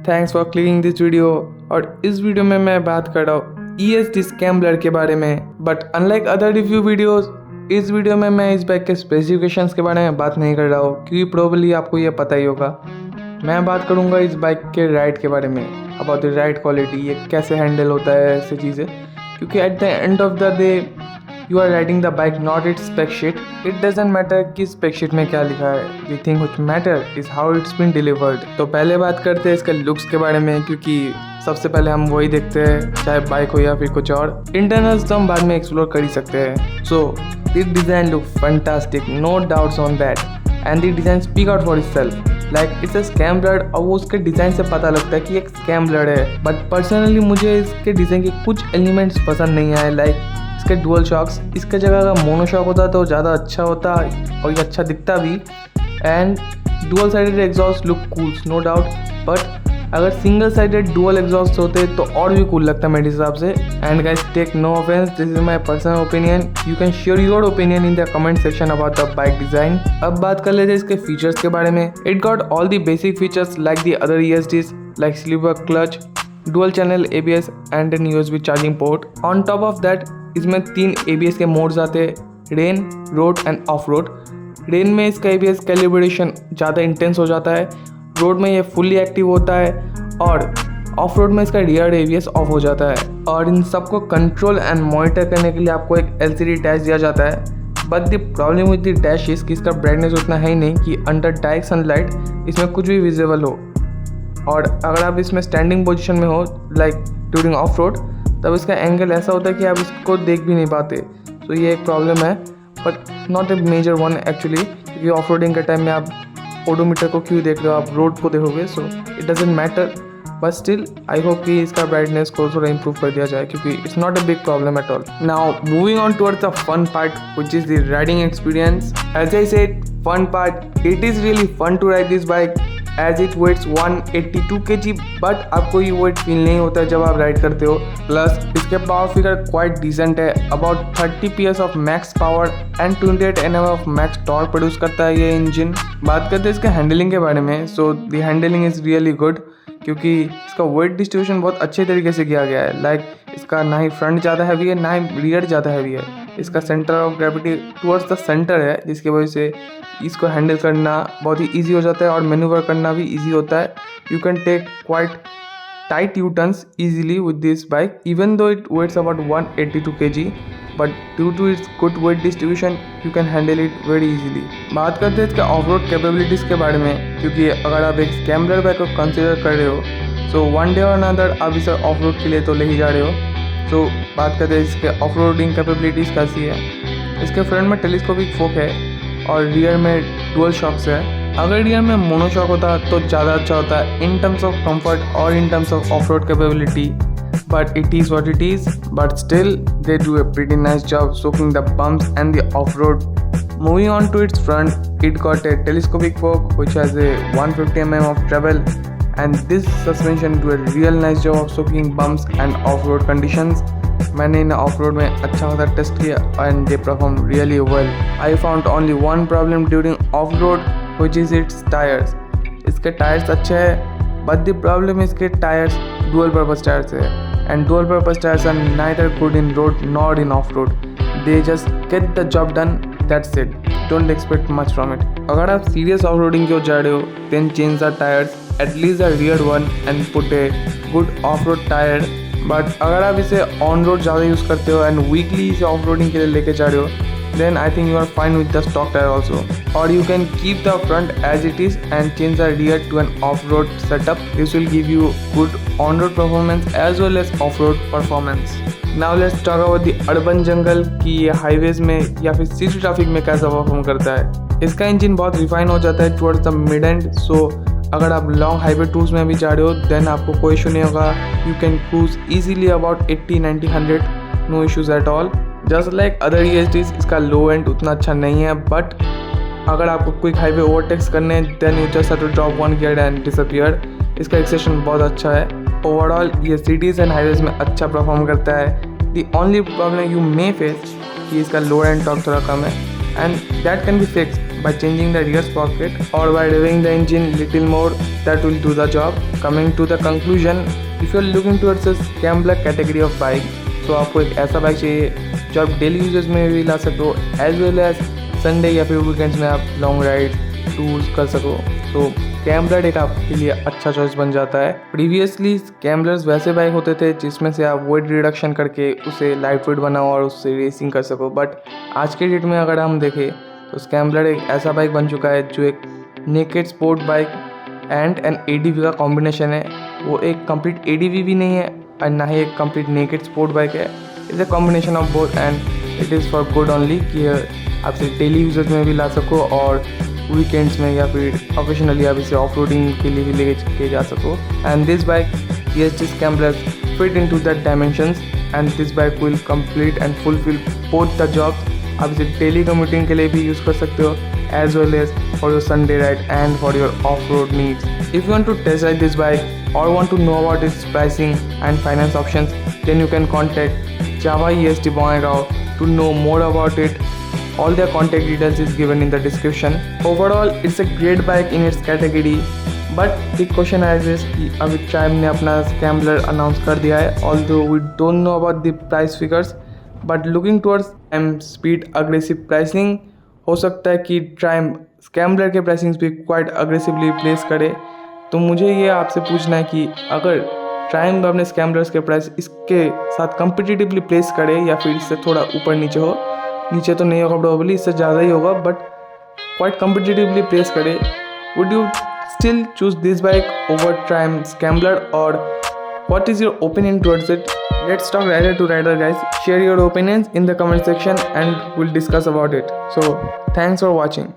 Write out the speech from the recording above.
Thanks for clicking this video. और इस video में मैं बात कर रहा हूँ ESD स्कैम्बलर के बारे में। But unlike other review videos, इस वीडियो में मैं इस बाइक के स्पेसिफिकेशंस के बारे में बात नहीं कर रहा हूँ क्योंकि प्रोबेबली आपको ये पता ही होगा। मैं बात करूँगा इस बाइक के राइड के बारे में, अबाउट द राइड क्वालिटी, ये कैसे हैंडल होता है ऐसी चीज़ें। क्योंकि at the end of the day you are riding the bike, not it's spec sheet. It doesn't matter कि स्पेक शीट में क्या लिखा है, the thing which matter is how it's been delivered. तो पहले बात करते हैं इसके लुक्स के बारे में, क्योंकि सबसे पहले हम वही देखते हैं, चाहे बाइक हो या फिर कुछ और। इंटरनल्स तो हम बाद में एक्सप्लोर कर ही सकते हैं। So this design look fantastic, no doubts on that, and the design speak out for itself. Like it's a scam blood, और वो उसके डिज़ाइन से पता लगता है कि एक स्कैम ब्लड है। बट पर्सनली मुझे इसके डिज़ाइन के कुछ एलिमेंट्स पसंद नहीं आए। लाइक इसके डुअल शॉक्स, इसके जगह अगर मोनो शॉक होता तो ज़्यादा अच्छा होता और ये अच्छा दिखता भी। And dual sided exhaust look cools no doubt, but अगर सिंगल साइडेड डुअल एग्जॉस्ट होते तो और भी कूल लगता मेरे हिसाब से। And guys take no offence, this is my personal opinion, you can share your opinion in the comment section about the bike design. अब बात कर लेते हैं इसके फीचर्स के बारे में। It got all the basic features like the other ESDs, like sleeper clutch, dual channel ABS and an USB charging port. On top of that इसमें 3 ABS के मोड्स आते हैं, rain, road and off road. Rain में इसका ABS calibration ज़्यादा intense हो जाता है, रोड में ये फुल्ली एक्टिव होता है, और ऑफ रोड में इसका रियर ABS ऑफ हो जाता है। और इन सबको कंट्रोल एंड मॉनिटर करने के लिए आपको एक LCD डैश दिया जाता है। But the problem with the dash is कि इसका ब्राइटनेस उतना है ही नहीं कि अंडर डायरेक्ट सनलाइट इसमें कुछ भी विजिबल हो। और अगर आप इसमें स्टैंडिंग पोजीशन में हो, लाइक ड्यूरिंग ऑफ रोड, तब इसका एंगल ऐसा होता है कि आप इसको देख भी नहीं पाते। तो ये एक प्रॉब्लम है, but not a major one actually, क्योंकि ऑफ रोडिंग के टाइम में आप ओडोमीटर को क्यों देख रहे हो, आप रोड को देखोगे। So it doesn't matter, but still I hope कि इसका ब्राइटनेस को थोड़ा इंप्रूव कर दिया जाए, क्योंकि it's not a big problem at all. Now moving on towards the fun part which is the riding experience. As I said, fun part, it is really fun to ride this bike as it weighs 182 kg, but आपको ये wait feel नहीं होता है जब आप ride करते हो। Plus इसके पावर फिगर क्वाइट डिसेंट है, about 30 PS of max power and 28 Nm of max torque produce करता है ये इंजन। बात करते हैं इसके हैंडलिंग के बारे में। So the handling is really good, क्योंकि इसका वेट डिस्ट्रीब्यूशन बहुत अच्छे तरीके से किया गया है। लाइक इसका ना ही फ्रंट ज़्यादा हैवी है, ना ही रियर ज़्यादा हैवी है। इसका centre of gravity towards the centre है, जिसकी वजह से इसको हैंडल करना बहुत ही ईजी हो जाता है और मैन्यूवर करना भी ईजी होता है। You can take quite tight U-turns easily with this bike, even though it weighs about 182 kg, but due to its good weight distribution you can handle it very easily। बात करते हैं इसके of road capabilities के बारे में, क्योंकि अगर आप एक स्कैम्बलर बाइक को कंसिडर कर रहे हो, सो वन डे और अनदर आप इसे ऑफ रोड के लिए तो ले ही जा रहे हो। सो बात करते हैं इसके ऑफ रोडिंग कैपेबिलिटीज़ कैसी है। इसके फ्रंट में टेलीस्कोपिक फोक है और रियर में डुअल शॉक्स है। अगर रियर में मोनो शॉक होता तो ज़्यादा अच्छा होता है इन टर्म्स ऑफ कंफर्ट और in terms of of road capability, but it is what it is. But still they do a pretty nice job soaking the bumps and the off-road। Moving on to its front, it got a telescopic fork which has a 150 mm of travel, and this suspension do a real nice job of soaking bumps and off-road conditions। मैंने इन off road में अच्छा खासा test किया and they perform really well. I found only one problem during off road which is its tyres. इसके tyres अच्छे हैं, but the problem इसके tyres dual purpose tyres है, and dual purpose tyres are neither good in road not in off road. They just get the job done, that's it, don't expect much from it. अगर आप serious off roading की ओर जा रहे हो, then change the tyres, at least the rear one, and put a good off road tyre. But अगर आप इसे on road ज़्यादा यूज़ करते हो एंड वीकली इसे ऑफ रोडिंग के लिए लेके जा रहे हो, then I think you are fine with the stock tyre also. और you can keep the front as it is and change the rear to an off road setup. This will give you good on road performance as well as off road performance. Now let's talk about the urban jungle कि ये highways में या फिर city traffic में कैसा perform करता है। इसका इंजन बहुत रिफाइन हो जाता है टुवर्ड्स द मिड एंड, सो अगर आप लॉन्ग हाईवे टूर्स में भी जा रहे हो, देन आपको कोई इशू नहीं होगा। You can cruise easily about 80, 90, 100, no issues at all. Just like other ESDs, इसका लो एंड उतना अच्छा नहीं है, बट अगर आपको क्विक हाईवे ओवरटेक्स करने, then you just have to drop one gear and disappear. इसका एक्सेशन बहुत अच्छा है। ओवरऑल ये सिटीज़ एंड हाईवेज में अच्छा परफॉर्म करता है। The only problem you may face कि इसका लो एंड टॉर्क थोड़ा कम है, and that can be fixed by changing the rear sprocket or by revving the engine little more, that will do the job. Coming to the conclusion, if you are looking towards a scrambler category of bike, तो आपको एक ऐसा bike चाहिए जो आप daily uses में भी ला सको, एज वेल एज संडे या फिर वीकेंड्स में आप लॉन्ग राइड टूर्स कर सको। तो स्क्रैम्बलर एक आपके लिए अच्छा चॉइस बन जाता है। प्रीवियसली स्क्रैम्बलर्स वैसे बाइक होते थे जिसमें से आप वेट रिडक्शन करके उसे लाइट वेट बनाओ और उससे रेसिंग कर सको, बट आज के डेट में अगर हम देखें तो स्क्रैम्बलर एक ऐसा बाइक बन चुका है जो एक naked sport bike and an ADV का कॉम्बिनेशन है। वो एक कंप्लीट ADV भी नहीं है और ना ही एक कंप्लीट नेकेड स्पोर्ट बाइक है। It's a combination of both and it is for good only कि आप इसे डेली यूजेस में भी ला सको और वीकेंड्स में या फिर ओकेशनली आप इसे ऑफ रोडिंग के लिए भी लेके जा सको। And this bike ESG scrambler fit into that dimensions and this bike will complete and fulfil both the jobs. आप इसे डेली कम्यूटिंग के लिए भी यूज़ कर सकते हो as well as for your Sunday ride and for your off road needs. If you want to test ride this bike or want to know about its pricing and finance options, then you can contact Java ESD Bongai to know more about it. All their contact details is given in the description. Overall, it's a great bike in its category. But the question arises कि अभी Triumph ने अपना Scrambler announce कर दिया है, although we don't know about the price figures. But looking towards speed aggressive pricing, हो सकता है कि Triumph Scrambler के pricings भी quite aggressively place करे। तो मुझे ये आपसे पूछना है कि अगर Triumph अपने स्क्रैम्बलर्स के प्राइस इसके साथ कम्पिटिटिवली प्लेस करे या फिर इससे थोड़ा ऊपर नीचे हो, नीचे तो नहीं होगा प्रोबेबली, इससे ज़्यादा ही होगा, बट क्वाइट कम्पिटिटिवली प्लेस करे, would you still choose this bike over Triumph scrambler और what is your opinion towards it? Let's talk rider to rider, guys. Share your opinions in the comment section and we'll discuss about it. So thanks for watching.